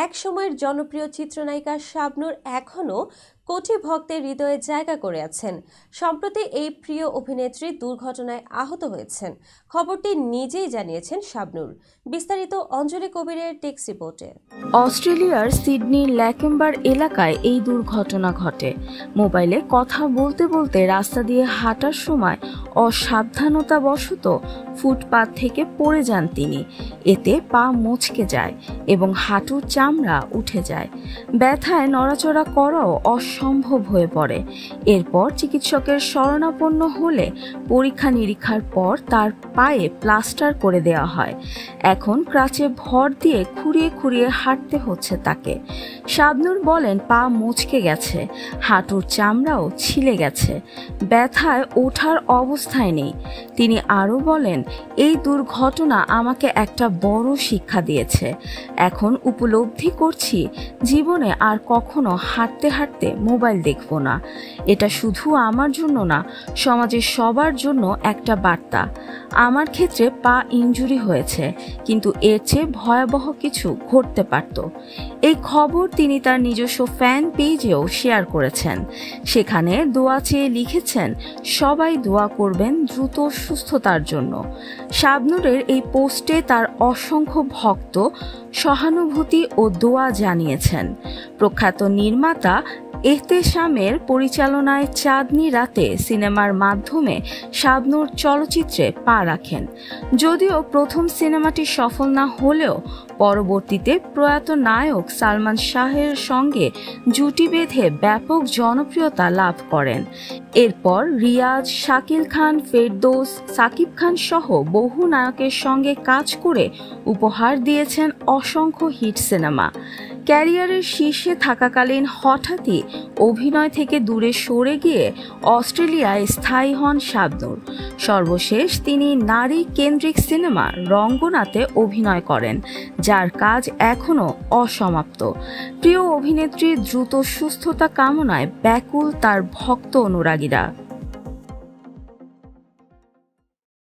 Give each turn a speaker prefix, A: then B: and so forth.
A: এক সময়ের জনপ্রিয় চিত্রনায়িকা শাবনূর এখনও কোটি ভক্তের হৃদয়ে জায়গা করে আছেন। সম্প্রতি এই প্রিয় অভিনেত্রী দুর্ঘটনায় আহত হয়েছেন। খবরটি নিজেই জানিয়েছেন শাবনূর। বিস্তারিত অঞ্জলি কবিরের টেক্সট রিপোর্টে।
B: অস্ট্রেলিয়ার সিডনির ল্যাকেম্বার এলাকায় এই দুর্ঘটনা ঘটে। মোবাইলে কথা বলতে বলতে রাস্তা দিয়ে হাঁটার সময় অসাবধানতাবশত ফুটপাত থেকে পড়ে যান তিনি। এতে পা মচকে যায় এবং হাঁটুর চামড়া উঠে যায়। ব্যথায় নড়াচড়া করাও অসম্ভব হয়ে পড়ে। এরপর চিকিৎসকের শরণাপন্ন হলে পরীক্ষা নিরীক্ষার পর তার পায়ে প্লাস্টার করে দেওয়া হয়। এখন ক্রাচে ভর দিয়ে খুঁড়িয়ে খুঁড়িয়ে হাঁটতে হচ্ছে তাকে। শাবনূর বলেন, পা মচকে গেছে, হাঁটুর চামড়াও ছিলে গেছে, ব্যথায় ওঠার অবস্থায় নেই। তিনি আরও বলেন, এই দুর্ঘটনা আমাকে একটা বড় শিক্ষা দিয়েছে। এখন উপলব্ধি করছি জীবনে আর কখনো হাঁটতে হাঁটতে মোবাইল দেখব না। এটা শুধু আমার জন্য না, সমাজের সবার জন্য একটা বার্তা। আমার ক্ষেত্রে পা ইনজুরি হয়েছে, কিন্তু এর চেয়ে ভয়াবহ কিছু ঘটতে পারত। এই খবর তিনি তার নিজস্ব ফ্যান পেজেও শেয়ার করেছেন। সেখানে দোয়া চেয়ে লিখেছেন, সবাই দোয়া করবেন দ্রুত সুস্থতার জন্য। শাবনূরের এই পোস্টে তার অসংখ্য ভক্ত সহানুভূতি ও দোয়া জানিয়েছেন। প্রখ্যাত নির্মাতা এহতেশামের পরিচালনায় চাঁদনি রাতে সিনেমার মাধ্যমে শাবনূর চলচ্চিত্রে পা রাখেন। যদিও প্রথম সিনেমাটি সফল না হলেও পরবর্তীতে প্রয়াত নায়ক সালমান শাহের সঙ্গে জুটি বেঁধে ব্যাপক জনপ্রিয়তা লাভ করেন। এরপর রিয়াজ, শাকিল খান, ফেরদৌস, সাকিব খান সহ বহু নায়কের সঙ্গে কাজ করে উপহার দিয়েছেন অসংখ্য হিট সিনেমা। ক্যারিয়ারের শীর্ষে থাকাকালীন হঠাৎই অভিনয় থেকে দূরে সরে গিয়ে অস্ট্রেলিয়ায় স্থায়ী হন শাবনূর। সর্বশেষ তিনি নারী কেন্দ্রিক সিনেমা রঙ্গনাতে অভিনয় করেন, যার কাজ এখনও অসমাপ্ত। প্রিয় অভিনেত্রীর দ্রুত সুস্থতা কামনায় ব্যাকুল তার ভক্ত অনুরাগীরা।